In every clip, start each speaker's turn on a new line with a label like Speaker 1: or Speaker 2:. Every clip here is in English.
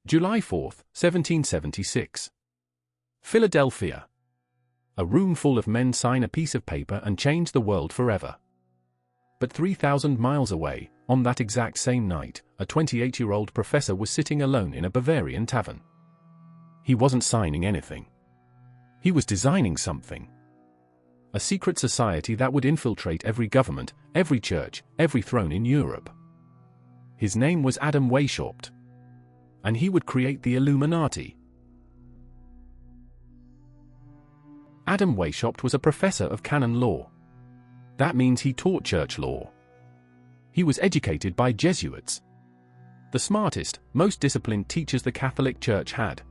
Speaker 1: July 4, 1776. Philadelphia. A room full of men sign a piece of paper and change the world forever. But 3,000 miles away, on that exact same night, a 28-year-old professor was sitting alone in a Bavarian tavern. He wasn't signing anything. He was designing something. A secret society that would infiltrate every government, every church, every throne in Europe. His name was Adam Weishaupt. And he would create the Illuminati. Adam Weishaupt was a professor of canon law. That means he taught church law. He was educated by Jesuits. The smartest, most disciplined teachers the Catholic Church had.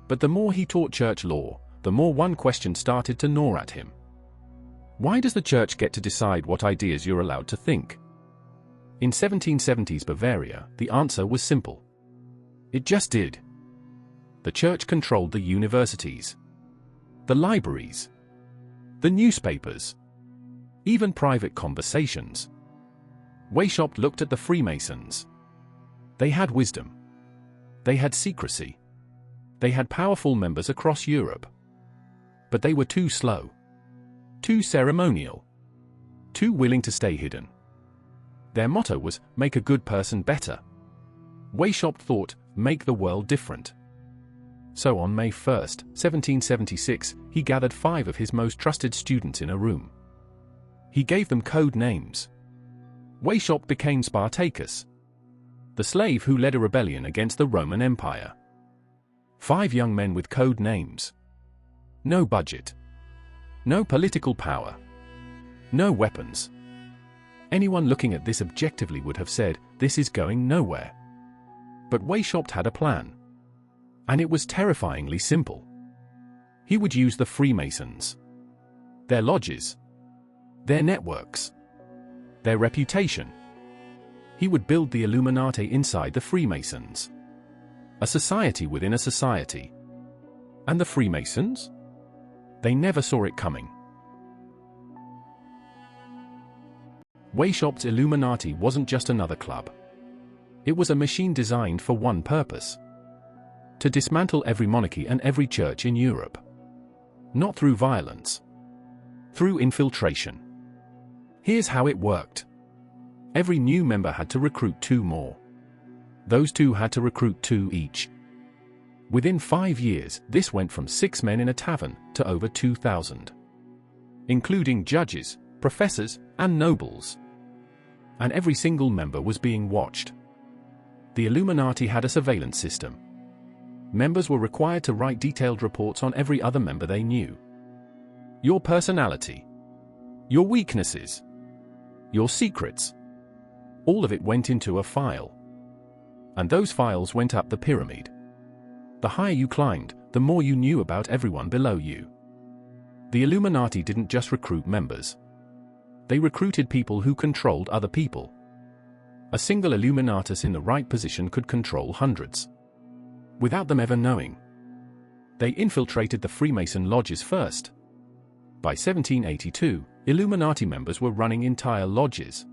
Speaker 1: But the more he taught church law, the more one question started to gnaw at him. Why does the church get to decide what ideas you're allowed to think? In 1770s Bavaria, the answer was simple. It just did. The church controlled the universities, the libraries, the newspapers, even private conversations. Weishaupt looked at the Freemasons. They had wisdom. They had secrecy. They had powerful members across Europe. But they were too slow, too ceremonial, too willing to stay hidden. Their motto was, make a good person better. Weishaupt thought, make the world different. So on May 1, 1776, he gathered 5 of his most trusted students in a room. He gave them code names. Weishaupt became Spartacus, the slave who led a rebellion against the Roman Empire. 5 young men with code names. No budget. No political power. No weapons. Anyone looking at this objectively would have said, this is going nowhere. But Weishaupt had a plan. And it was terrifyingly simple. He would use the Freemasons, their lodges, their networks, their reputation. He would build the Illuminati inside the Freemasons. A society within a society. And the Freemasons? They never saw it coming. Weishaupt's Illuminati wasn't just another club. It was a machine designed for one purpose: to dismantle every monarchy and every church in Europe. Not through violence. Through infiltration. Here's how it worked. Every new member had to recruit 2 more. Those 2 had to recruit 2 each. Within 5 years, this went from 6 men in a tavern to over 2,000. Including judges, professors, and nobles. And every single member was being watched. The Illuminati had a surveillance system. Members were required to write detailed reports on every other member they knew. Your personality. Your weaknesses. Your secrets. All of it went into a file. And those files went up the pyramid. The higher you climbed, the more you knew about everyone below you. The Illuminati didn't just recruit members. They recruited people who controlled other people. A single Illuminatus in the right position could control hundreds. Without them ever knowing. They infiltrated the Freemason lodges first. By 1782, Illuminati members were running entire lodges.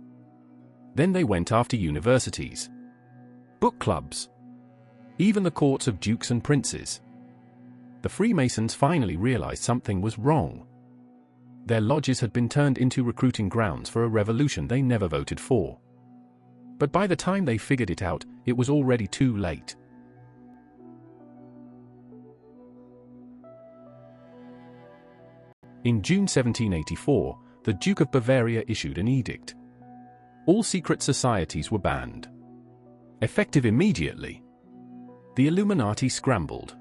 Speaker 1: Then they went after universities, book clubs, even the courts of dukes and princes. The Freemasons finally realized something was wrong. Their lodges had been turned into recruiting grounds for a revolution they never voted for. But by the time they figured it out, it was already too late. In June 1784, the Duke of Bavaria issued an edict. All secret societies were banned. Effective immediately. The Illuminati scrambled.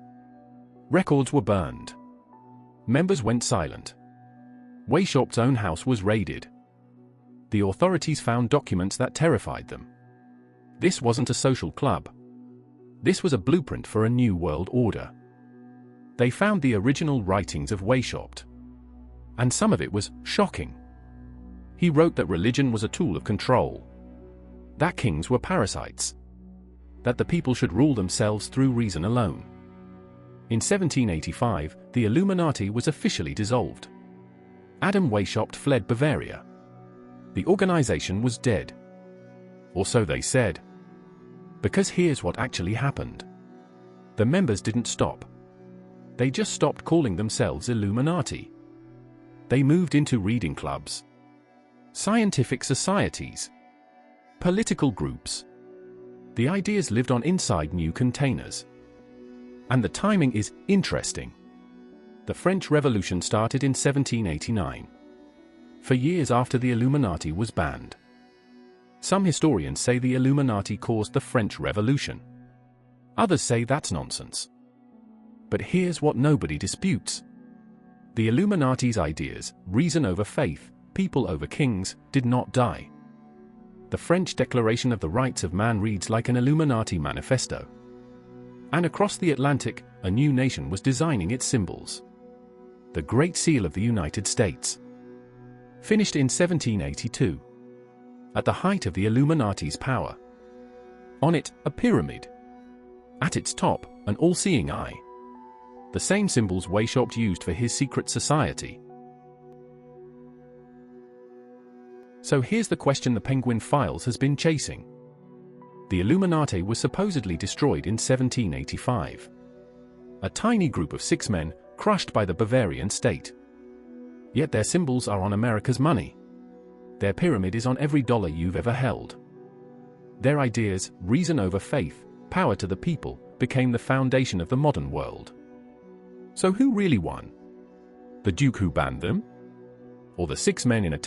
Speaker 1: Records were burned. Members went silent. Weishaupt's own house was raided. The authorities found documents that terrified them. This wasn't a social club. This was a blueprint for a new world order. They found the original writings of Weishaupt. And some of it was shocking. He wrote that religion was a tool of control. That kings were parasites. That the people should rule themselves through reason alone. In 1785, the Illuminati was officially dissolved. Adam Weishaupt fled Bavaria. The organization was dead. Or so they said. Because here's what actually happened. The members didn't stop. They just stopped calling themselves Illuminati. They moved into reading clubs, scientific societies, political groups. The ideas lived on inside new containers. And the timing is interesting. The French Revolution started in 1789. For years after the Illuminati was banned. Some historians say the Illuminati caused the French Revolution. Others say that's nonsense. But here's what nobody disputes. The Illuminati's ideas, reason over faith, people over kings, did not die. The French Declaration of the Rights of Man reads like an Illuminati manifesto. And across the Atlantic, a new nation was designing its symbols. The Great Seal of the United States. Finished in 1782. At the height of the Illuminati's power. On it, a pyramid. At its top, an all-seeing eye. The same symbols Weishaupt used for his secret society. So here's the question the Penguin Files has been chasing. The Illuminati was supposedly destroyed in 1785. A tiny group of 6 men, crushed by the Bavarian state. Yet their symbols are on America's money. Their pyramid is on every dollar you've ever held. Their ideas, reason over faith, power to the people, became the foundation of the modern world. So who really won? The Duke who banned them? Or the 6 men in a